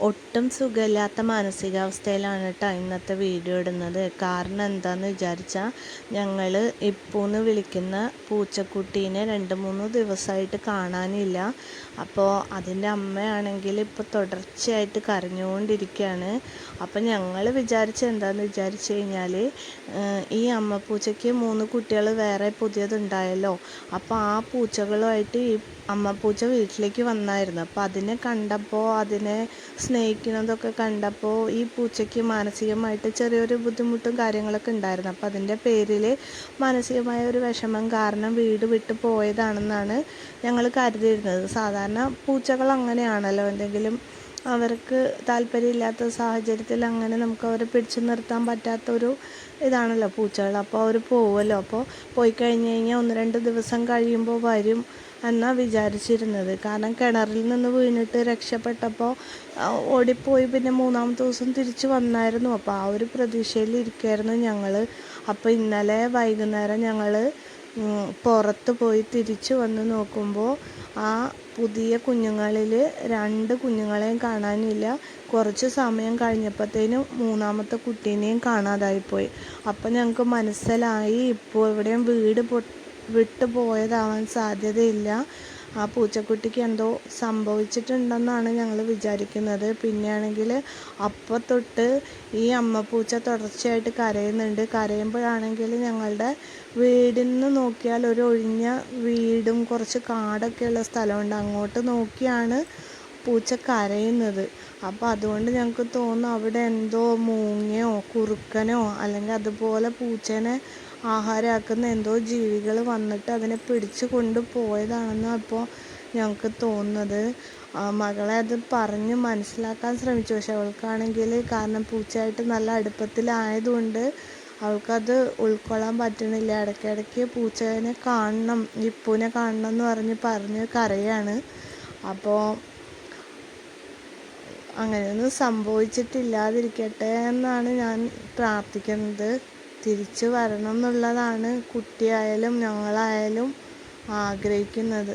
ഒട്ടും സുഖമില്ലാത്ത മാനസികാവസ്ഥയിലാണ് കേട്ടോ ഇന്നത്തെ വീഡിയോ ഇടുന്നത്. കാരണം എന്താണെന്ന് വിചാരിച്ചാൽ ഞങ്ങൾ ഇപ്പൂന്ന് വിളിക്കുന്ന പൂച്ചക്കുട്ടീനെ 2-3 ദിവസമായിട്ട് കാണാനില്ല. അപ്പോൾ അതിൻ്റെ അമ്മയാണെങ്കിൽ ഇപ്പോൾ തുടർച്ചയായിട്ട് കരഞ്ഞുകൊണ്ടിരിക്കുകയാണ്. അപ്പം ഞങ്ങൾ എന്താണെന്ന് വിചാരിച്ചു കഴിഞ്ഞാൽ ഈ അമ്മ പൂച്ചയ്ക്ക് 3 കുട്ടികൾ വേറെ പുതിയതുണ്ടായല്ലോ. അപ്പോൾ ആ പൂച്ചകളുമായിട്ട് ഈ അമ്മ പൂച്ച വീട്ടിലേക്ക് വന്നായിരുന്നു. അപ്പോൾ അതിനെ കണ്ടപ്പോൾ, അതിനെ സ്നേഹിക്കുന്നതൊക്കെ കണ്ടപ്പോൾ ഈ പൂച്ചയ്ക്ക് മാനസികമായിട്ട് ചെറിയൊരു ബുദ്ധിമുട്ടും കാര്യങ്ങളൊക്കെ ഉണ്ടായിരുന്നു. അപ്പോൾ അതിൻ്റെ പേരിൽ മാനസികമായ ഒരു വിഷമം കാരണം വീട് വിട്ട് പോയതാണെന്നാണ് ഞങ്ങൾ കരുതിയിരുന്നത്. സാധാരണ പൂച്ചകൾ അങ്ങനെയാണല്ലോ, എന്തെങ്കിലും അവർക്ക് താല്പര്യമില്ലാത്ത സാഹചര്യത്തിൽ അങ്ങനെ നമുക്ക് അവരെ പിടിച്ചു നിർത്താൻ പറ്റാത്തൊരു ഇതാണല്ലോ പൂച്ചകൾ. അപ്പോൾ അവർ പോവുമല്ലോ. അപ്പോൾ പോയി കഴിഞ്ഞ് കഴിഞ്ഞാൽ 1-2 ദിവസം കഴിയുമ്പോൾ വരും എന്നാണ് വിചാരിച്ചിരുന്നത്. കാരണം കിണറിൽ നിന്ന് വീണിട്ട് രക്ഷപ്പെട്ടപ്പോൾ ഓടിപ്പോയി. പിന്നെ 3-ാമത്തെ ദിവസം തിരിച്ച് വന്നായിരുന്നു. അപ്പോൾ ആ ഒരു പ്രതീക്ഷയിൽ ഇരിക്കുകയായിരുന്നു ഞങ്ങൾ. അപ്പോൾ ഇന്നലെ വൈകുന്നേരം ഞങ്ങൾ പുറത്ത് പോയി തിരിച്ച് വന്ന് നോക്കുമ്പോൾ ആ പുതിയ കുഞ്ഞുങ്ങളിൽ 2 കുഞ്ഞുങ്ങളെയും കാണാനില്ല. കുറച്ച് സമയം കഴിഞ്ഞപ്പോഴത്തേനും 3-ാമത്തെ കുട്ടീനെയും കാണാതായിപ്പോയി. അപ്പോൾ ഞങ്ങൾക്ക് മനസ്സിലായി ഇപ്പോൾ എവിടെയും വീട് വിട്ടു പോയതാവാൻ സാധ്യതയില്ല. ആ പൂച്ചക്കുട്ടിക്ക് എന്തോ സംഭവിച്ചിട്ടുണ്ടെന്നാണ് ഞങ്ങൾ വിചാരിക്കുന്നത്. പിന്നെയാണെങ്കിൽ അപ്പം തൊട്ട് ഈ അമ്മപ്പൂച്ച തുടർച്ചയായിട്ട് കരയുന്നുണ്ട്. കരയുമ്പോഴാണെങ്കിൽ ഞങ്ങളുടെ വീടിൽ നിന്ന് നോക്കിയാൽ ഒരു ഒഴിഞ്ഞ വീടും കുറച്ച് കാടൊക്കെയുള്ള സ്ഥലമുണ്ട്. അങ്ങോട്ട് നോക്കിയാണ് പൂച്ച കരയുന്നത്. അപ്പോൾ അതുകൊണ്ട് ഞങ്ങൾക്ക് തോന്നുന്നു അവിടെ എന്തോ മൂങ്ങയോ കുറുക്കനോ അല്ലെങ്കിൽ അതുപോലെ പൂച്ചേനെ ആഹാരമാക്കുന്ന എന്തോ ജീവികൾ വന്നിട്ട് അതിനെ പിടിച്ചു കൊണ്ട് പോയതാണെന്ന് അപ്പോൾ ഞങ്ങൾക്ക് തോന്നുന്നത്. മകളെ അത് പറഞ്ഞ് മനസ്സിലാക്കാൻ ശ്രമിച്ചു. പക്ഷെ അവൾക്കാണെങ്കിൽ കാരണം പൂച്ചയായിട്ട് നല്ല അടുപ്പത്തിലായതുകൊണ്ട് അവൾക്കത് ഉൾക്കൊള്ളാൻ പറ്റുന്നില്ല. ഇടയ്ക്കിടയ്ക്ക് പൂച്ചേനെ കാണണം, ഇപ്പൂനെ കാണണം എന്ന് പറഞ്ഞ് കരയാണ്. അപ്പോൾ അങ്ങനെയൊന്നും സംഭവിച്ചിട്ടില്ലാതിരിക്കട്ടെ എന്നാണ് ഞാൻ പ്രാർത്ഥിക്കുന്നത്. തിരിച്ചു വരണം എന്നുള്ളതാണ് കുട്ടിയായാലും ഞങ്ങളായാലും ആഗ്രഹിക്കുന്നത്.